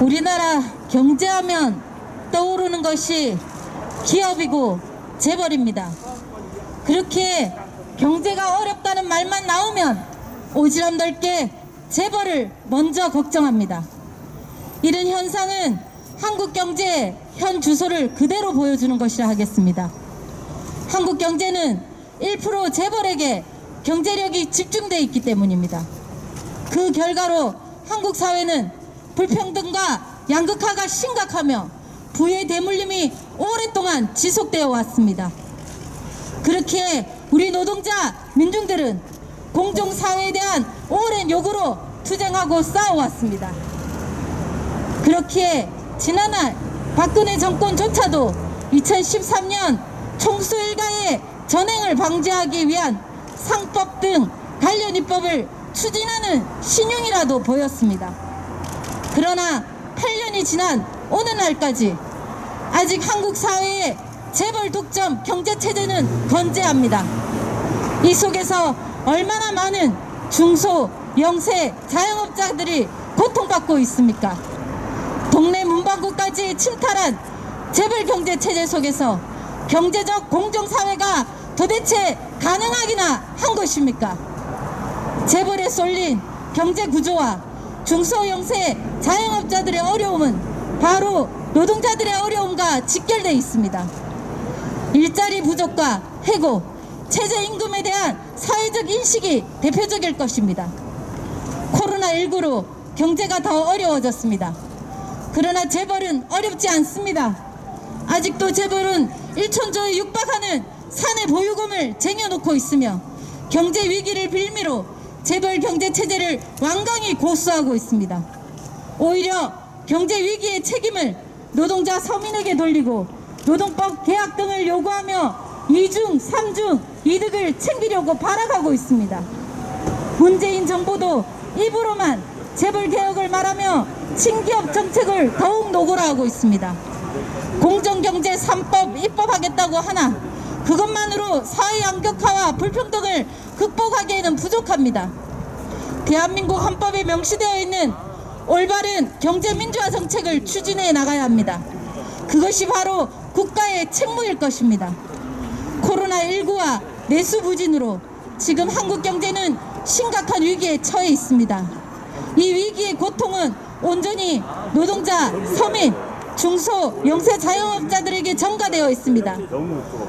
우리나라 경제하면 떠오르는 것이 기업이고 재벌입니다. 그렇게 경제가 어렵다는 말만 나오면 오지랖 재벌을 먼저 걱정합니다. 이런 현상은 한국 경제의 현 주소를 그대로 보여주는 것이라 하겠습니다. 한국 경제는 1% 재벌에게 경제력이 집중되어 있기 때문입니다. 그 결과로 한국 사회는 불평등과 양극화가 심각하며 부의 대물림이 오랫동안 지속되어 왔습니다. 그렇게 우리 노동자 민중들은 공정사회에 대한 오랜 요구로 투쟁하고 싸워왔습니다. 그렇기에 지난해 박근혜 정권조차도 2013년 총수 일가의 전횡을 방지하기 위한 상법 등 관련 입법을 추진하는 신용이라도 보였습니다. 그러나 8년이 지난 오늘날까지 아직 한국 사회의 재벌 독점 경제체제는 건재합니다. 이 속에서 얼마나 많은 중소, 영세, 자영업자들이 고통받고 있습니까? 동네 문방구까지 침탈한 재벌 경제체제 속에서 경제적 공정사회가 도대체 가능하기나 한 것입니까? 재벌에 쏠린 경제구조와 중소영세 자영업자들의 어려움은 바로 노동자들의 어려움과 직결되어 있습니다. 일자리 부족과 해고, 최저임금에 대한 사회적 인식이 대표적일 것입니다. 코로나19로 경제가 더 어려워졌습니다. 그러나 재벌은 어렵지 않습니다. 아직도 재벌은 1천조에 육박하는 사내 보유금을 쟁여놓고 있으며 경제 위기를 빌미로 재벌 경제체제를 완강히 고수하고 있습니다. 오히려 경제 위기의 책임을 노동자 서민에게 돌리고 노동법 개혁 등을 요구하며 이중, 삼중 이득을 챙기려고 발악하고 있습니다. 문재인 정부도 입으로만 재벌 개혁을 말하며 친기업 정책을 더욱 노골화하고 있습니다. 공정경제 3법 입법하겠다고 하나 그것만으로 사회 양극화와 불평등을 극복하기에는 부족합니다. 대한민국 헌법에 명시되어 있는 올바른 경제민주화 정책을 추진해 나가야 합니다. 그것이 바로 국가의 책무일 것입니다. 코로나19와 내수 부진으로 지금 한국 경제는 심각한 위기에 처해 있습니다. 이 위기의 고통은 온전히 노동자, 서민, 중소, 영세 자영업자들에게 전가되어 있습니다.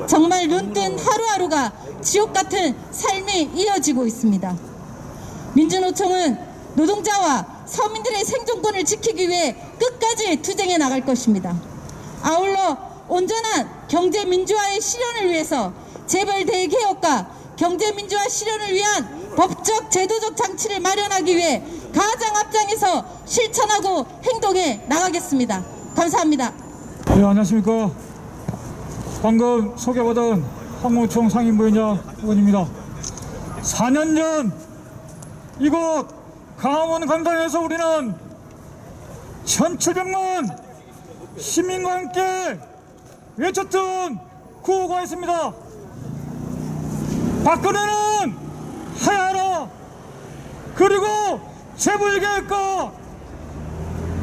정말 눈뜬 하루하루가 지옥 같은 삶이 이어지고 있습니다. 민주노총은 노동자와 서민들의 생존권을 지키기 위해 끝까지 투쟁해 나갈 것입니다. 아울러 온전한 경제민주화의 실현을 위해서 재벌 대개혁과 경제민주화 실현을 위한 법적 제도적 장치를 마련하기 위해 가장 앞장에서 실천하고 행동해 나가겠습니다. 감사합니다. 네, 안녕하십니까. 방금 소개받은 한국노총 상임부위원장 의원입니다. 4년 전 이곳 강원 강당에서 우리는 1700만 시민과 함께 외쳤던 구호가 있습니다. 박근혜는 하야하라. 그리고 재벌 개혁과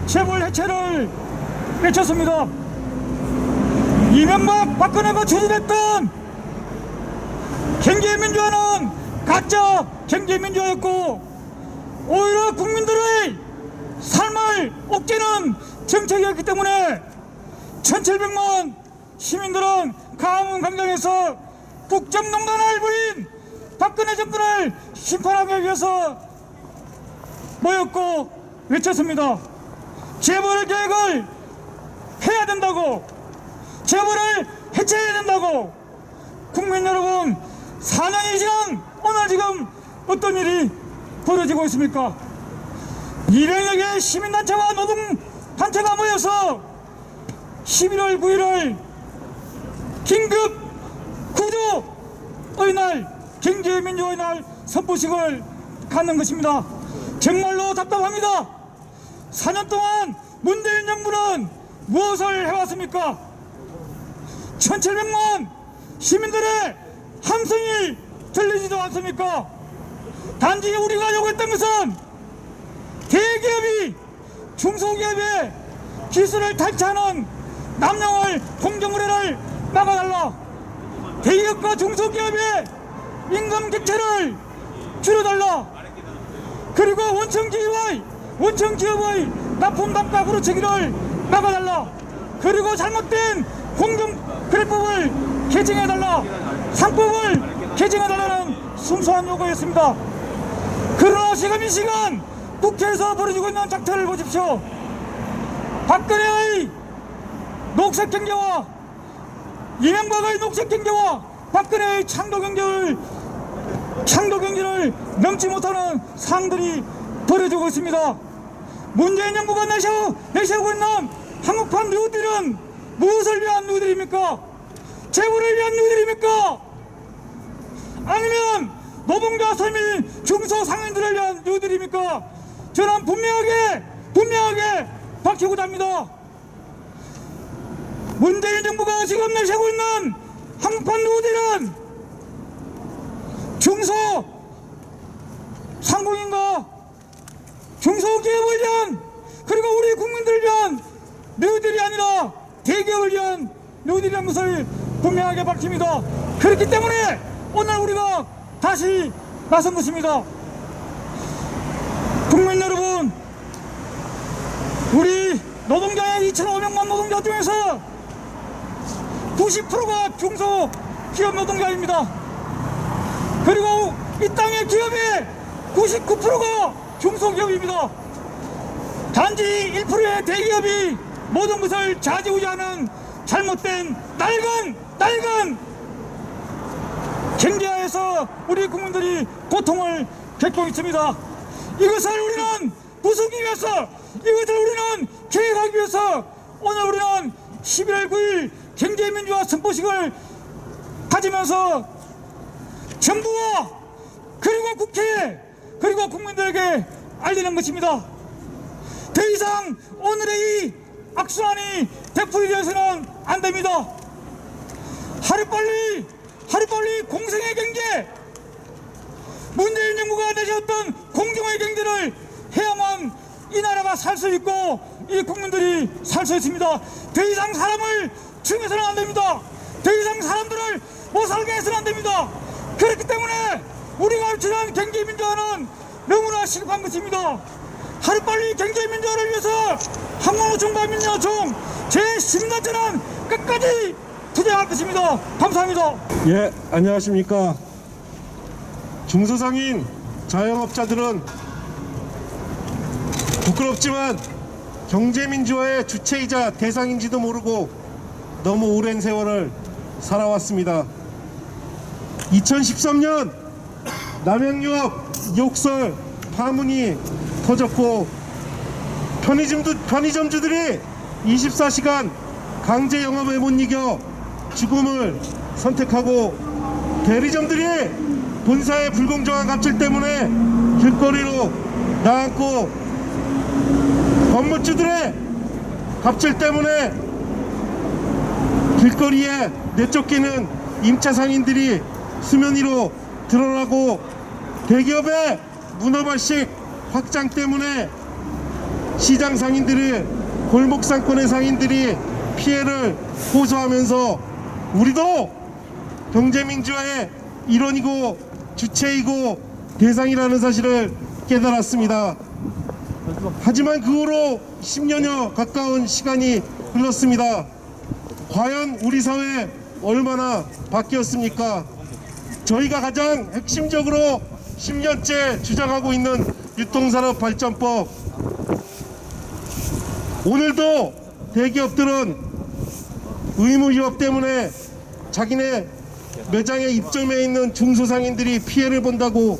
재벌 해체를 외쳤습니다. 이명박 박근혜가 추진했던 경제민주화는 가짜 경제민주화였고 오히려 국민들의 삶을 옥죄는 정책이었기 때문에 1700만 시민들은 강원 광장에서 국정농단을 벌인 박근혜 정권을 심판하기 위해서 모였고 외쳤습니다. 재벌 개혁을 해야 된다고, 재벌을 해체해야 된다고. 국민 여러분, 4년이 지난 오늘 지금 어떤 일이 벌어지고 있습니까? 200여 개의 시민단체와 노동단체가 모여서 11월 9일을 긴급 구조의 날, 경제민주화의 날 선포식을 갖는 것입니다. 정말로 답답합니다. 4년 동안 문재인 정부는 무엇을 해왔습니까? 1700만 시민들의 함성이 들리지도 않습니까? 단지 우리가 요구했던 것은 대기업이 중소기업의 기술을 탈취하는 남용을 공정거래를 막아달라. 대기업과 중소기업의 임금 객체를 줄여달라. 그리고 원청기업의 납품 단가 후려치기를 막아달라. 그리고 잘못된 공정거래법을 개정해달라. 상법을 개정해달라는 순수한 요구였습니다. 그러나 지금 이 시간 국회에서 벌어지고 있는 작태를 보십시오. 박근혜의 녹색경제와 이명박의 녹색경제와 박근혜의 창조경제를 넘지 못하는 상황들이 벌어지고 있습니다. 문재인 정부가 내세우고 있는 한국판 뉴딜은 무엇을 위한 뉴딜입니까? 재벌을 위한 뉴딜입니까? 아니면 노동자, 서민, 중소상인들을 위한 뉴딜입니까? 저는 분명하게 밝히고자 합니다. 문재인 정부가 지금 내세우고 있는 한국판 뉴딜은 중소상공인과 중소기업을 위한, 그리고 우리 국민들을 위한 뉴딜이 아니라 대기업을 위한 뉴딜이라는 것을 분명하게 밝힙니다. 그렇기 때문에 오늘 우리가 다시 나선 것입니다. 국민 여러분, 우리 노동자의 2,500만 노동자 중에서 90%가 중소기업 노동자입니다. 그리고 이 땅의 기업의 99%가 중소기업입니다. 단지 1%의 대기업이 모든 것을 좌지우지하는 잘못된 낡은 경제하에서 우리 국민들이 고통을 겪고 있습니다. 이것을 우리는 부수기 위해서, 이것을 우리는 계획하기 위해서 오늘 우리는 11월 9일 경제민주화 선포식을 가지면서 정부와 그리고 국회 그리고 국민들에게 알리는 것입니다. 더 이상 오늘의 이 악순환이 되풀이 되어서는 안 됩니다. 하루빨리 공정의 경제, 문재인 정부가 내세웠던 공정의 경제를 해야만 이 나라가 살 수 있고 이 국민들이 살 수 있습니다. 더 이상 사람을 죽여서는 안 됩니다. 더 이상 사람들을 못 살게 해서는 안 됩니다. 그렇기 때문에 우리가 주장하는 경제민주화는 너무나 시급한 것입니다. 하루빨리 경제민주화를 위해서 한국노총과 민주노총 제10년째는 끝까지 투쟁할 것입니다. 감사합니다. 예, 안녕하십니까. 중소상인 자영업자들은 부끄럽지만 경제민주화의 주체이자 대상인지도 모르고 너무 오랜 세월을 살아왔습니다. 2013년 남양유업 욕설 파문이 터졌고 편의점주들이 24시간 강제 영업에 못 이겨 죽음을 선택하고 대리점들이 본사의 불공정한 갑질 때문에 길거리로 나앉고 건물주들의 갑질 때문에 길거리에 내쫓기는 임차 상인들이 수면 위로 드러나고 대기업의 문어발식 확장 때문에 시장 상인들이, 골목 상권의 상인들이 피해를 호소하면서 우리도 경제민주화의 일원이고 주체이고 대상이라는 사실을 깨달았습니다. 하지만 그 후로 10년여 가까운 시간이 흘렀습니다. 과연 우리 사회 얼마나 바뀌었습니까? 저희가 가장 핵심적으로 10년째 주장하고 있는 유통산업발전법, 오늘도 대기업들은 의무휴업 때문에 자기네 매장에 입점해 있는 중소상인들이 피해를 본다고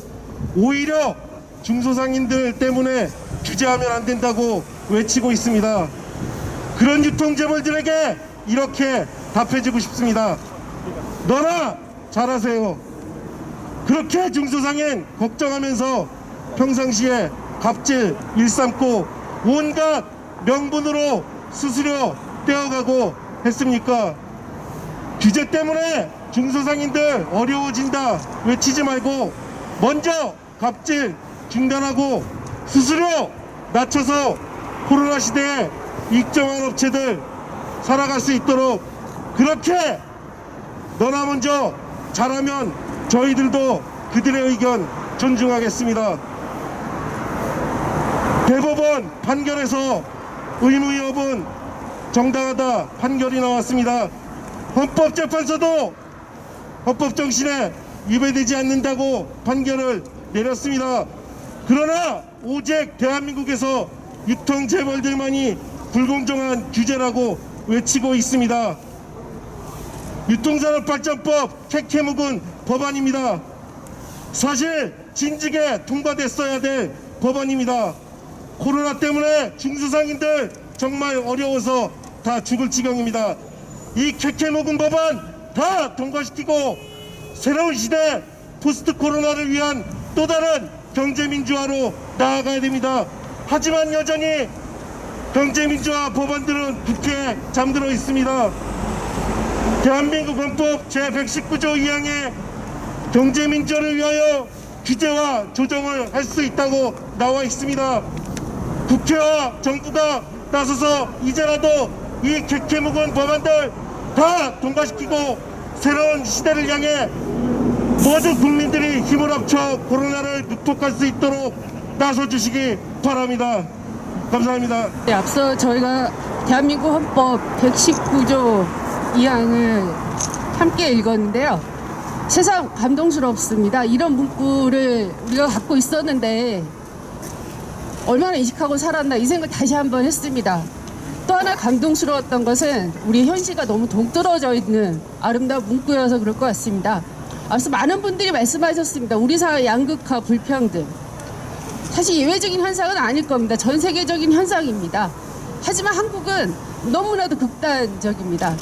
오히려 중소상인들 때문에 규제하면 안 된다고 외치고 있습니다. 그런 유통재벌들에게 이렇게 답해주고 싶습니다. 너나 잘하세요. 그렇게 중소상인 걱정하면서 평상시에 갑질 일삼고 온갖 명분으로 수수료 떼어가고 했습니까? 규제 때문에 중소상인들 어려워진다 외치지 말고 먼저 갑질 중단하고 수수료 낮춰서 코로나 시대에 익정한 업체들 살아갈 수 있도록 그렇게 너나 먼저 잘하면 저희들도 그들의 의견 존중하겠습니다. 대법원 판결에서 의무위협은 정당하다 판결이 나왔습니다. 헌법재판소도 헌법 정신에 위배되지 않는다고 판결을 내렸습니다. 그러나 오직 대한민국에서 유통재벌들만이 불공정한 규제라고 외치고 있습니다. 유통산업발전법 캐캐묵은 법안입니다. 사실 진즉에 통과됐어야 될 법안입니다. 코로나 때문에 중소상인들 정말 어려워서 다 죽을 지경입니다. 이 캐캐묵은 법안 다 통과시키고 새로운 시대 포스트 코로나를 위한 또 다른 경제민주화로 나아가야 됩니다. 하지만 여전히 경제민주화 법안들은 국회에 잠들어 있습니다. 대한민국 헌법 제119조 2항에 경제민주화를 위하여 규제와 조정을 할 수 있다고 나와 있습니다. 국회와 정부가 나서서 이제라도 이 캐캐묵은 법안들 다 통과시키고 새로운 시대를 향해 모든 국민들이 힘을 합쳐 코로나를 극복할 수 있도록 나서주시기 바랍니다. 감사합니다. 네, 앞서 저희가 대한민국 헌법 119조 2항을 함께 읽었는데요. 세상 감동스럽습니다. 이런 문구를 우리가 갖고 있었는데 얼마나 인식하고 살았나 이 생각 다시 한번 했습니다. 또 하나 감동스러웠던 것은 우리 현실과 너무 동떨어져 있는 아름다운 문구여서 그럴 것 같습니다. 앞서 많은 분들이 말씀하셨습니다. 우리 사회 양극화, 불평등. 사실 예외적인 현상은 아닐 겁니다. 전 세계적인 현상입니다. 하지만 한국은 너무나도 극단적입니다.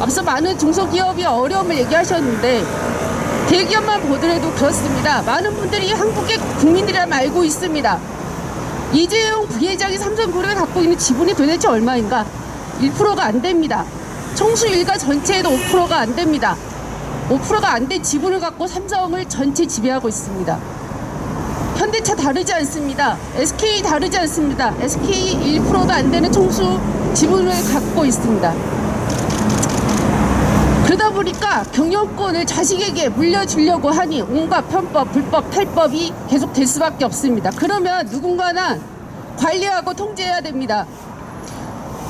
앞서 많은 중소기업이 어려움을 얘기하셨는데 대기업만 보더라도 그렇습니다. 많은 분들이 한국의 국민들이라 알고 있습니다. 이재용 부회장이 삼성그룹에 갖고 있는 지분이 도대체 얼마인가? 1%가 안 됩니다. 총수 일가 전체에도 5%가 안 됩니다. 5%가 안 된 지분을 갖고 삼성을 전체 지배하고 있습니다. 현대차 다르지 않습니다. SK 다르지 않습니다. SK 1%도 안 되는 총수 지분을 갖고 있습니다. 그러다 보니까 경영권을 자식에게 물려주려고 하니 온갖 편법, 불법, 탈법이 계속될 수밖에 없습니다. 그러면 누군가는 관리하고 통제해야 됩니다.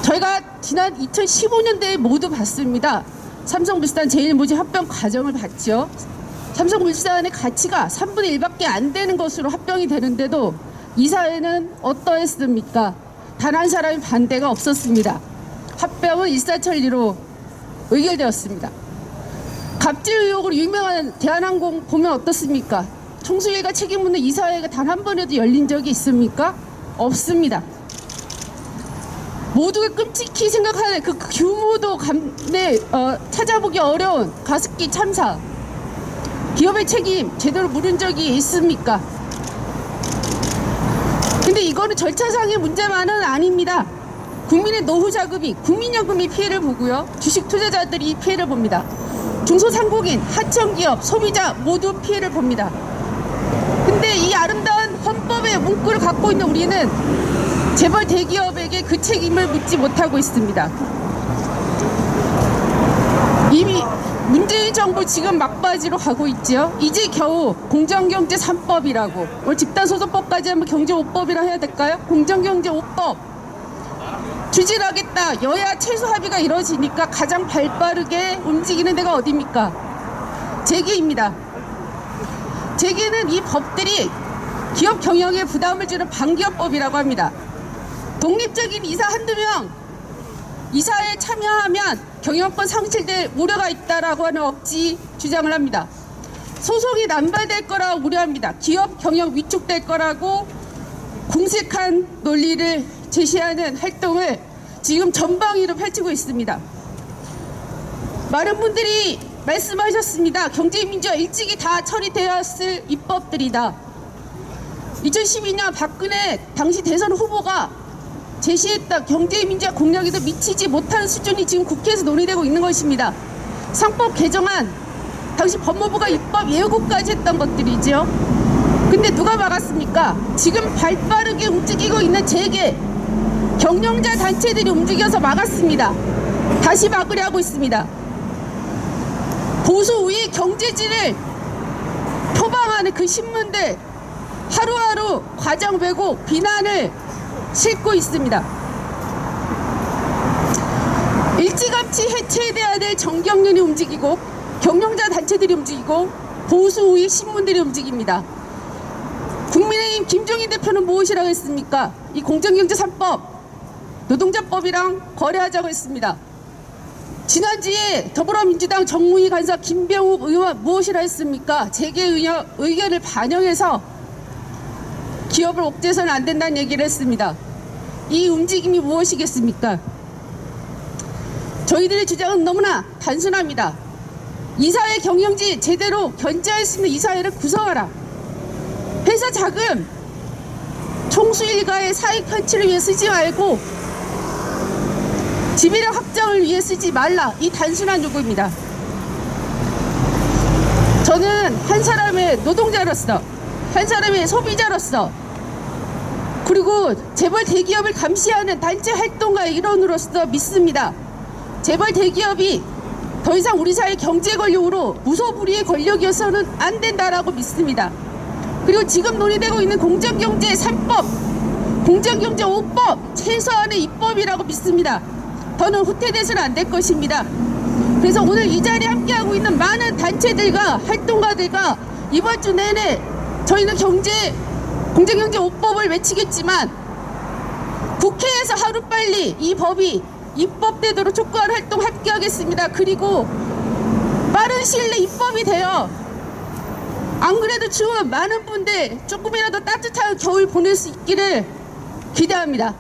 저희가 지난 2015년대에 모두 봤습니다. 삼성물산 제일모직 합병 과정을 봤죠. 삼성물산의 가치가 3분의 1밖에 안 되는 것으로 합병이 되는데도 이 사회는 어떠했습니까? 단 한 사람의 반대가 없었습니다. 합병은 일사천리로 의결되었습니다. 갑질 의혹으로 유명한 대한항공 보면 어떻습니까? 총수일가 책임 묻는 이 사회가 단 한 번에도 열린 적이 있습니까? 없습니다. 모두가 끔찍히 생각하는 그 규모도 찾아보기 어려운 가습기 참사. 기업의 책임 제대로 물은 적이 있습니까? 근데 이거는 절차상의 문제만은 아닙니다. 국민의 노후 자금이, 국민연금이 피해를 보고요. 주식 투자자들이 피해를 봅니다. 중소상공인, 하청기업, 소비자 모두 피해를 봅니다. 근데 이 아름다운 헌법의 문구를 갖고 있는 우리는 재벌 대기업에게 그 책임을 묻지 못하고 있습니다. 이미 문재인 정부 지금 막바지로 가고 있죠. 이제 겨우 공정경제 3법이라고, 오늘 집단소송법까지 하면 경제 5법이라 해야 될까요? 공정경제 5법 추진하겠다. 여야 최소 합의가 이루어지니까 가장 발빠르게 움직이는 데가 어디입니까? 재계입니다. 재계는 이 법들이 기업 경영에 부담을 주는 방기업법이라고 합니다. 독립적인 이사 한두 명 이사에 참여하면 경영권 상실될 우려가 있다라고 하는 억지 주장을 합니다. 소송이 남발될 거라고 우려합니다. 기업 경영 위축될 거라고 궁색한 논리를 제시하는 활동을 지금 전방위로 펼치고 있습니다. 많은 분들이 말씀하셨습니다. 경제민주화 일찍이 다 처리되었을 입법들이다. 2012년 박근혜 당시 대선 후보가 제시했던 경제민주화 공약에도 미치지 못하는 수준이 지금 국회에서 논의되고 있는 것입니다. 상법 개정안, 당시 법무부가 입법 예고까지 했던 것들이죠. 근데 누가 막았습니까? 지금 발빠르게 움직이고 있는 재계, 경영자 단체들이 움직여서 막았습니다. 다시 막으려 하고 있습니다. 보수 우익 경제지를 표방하는 그 신문들 하루하루 과장 왜곡 비난을 싣고 있습니다. 일찌감치 해체돼야 될 정경련이 움직이고 경영자 단체들이 움직이고 보수 우익 신문들이 움직입니다. 국민의힘 김종인 대표는 무엇이라고 했습니까? 이 공정경제 3법 노동자법이랑 거래하자고 했습니다. 지난주에 더불어민주당 정무위 간사 김병욱 의원 무엇이라 했습니까? 재계 의견을 반영해서 기업을 옥죄서는 안 된다는 얘기를 했습니다. 이 움직임이 무엇이겠습니까? 저희들의 주장은 너무나 단순합니다. 이사회 경영지 제대로 견제할 수 있는 이사회를 구성하라. 회사 자금 총수 일가의 사익 편취를 위해 쓰지 말고 지배력 확장을 위해 쓰지 말라. 이 단순한 요구입니다. 저는 한 사람의 노동자로서, 한 사람의 소비자로서, 그리고 재벌 대기업을 감시하는 단체 활동가의 일원으로서 믿습니다. 재벌 대기업이 더 이상 우리 사회 경제 권력으로 무소불위의 권력이어서는 안 된다라고 믿습니다. 그리고 지금 논의되고 있는 공정경제 3법, 공정경제 5법 최소한의 입법이라고 믿습니다. 더는 후퇴돼서는 안 될 것입니다. 그래서 오늘 이 자리에 함께하고 있는 많은 단체들과 활동가들과 이번 주 내내 저희는 공정경제 5법을 외치겠지만 국회에서 하루빨리 이 법이 입법되도록 촉구하는 활동 함께하겠습니다. 그리고 빠른 시일 내 입법이 되어 안 그래도 추운 많은 분들 조금이라도 따뜻한 겨울 보낼 수 있기를 기대합니다.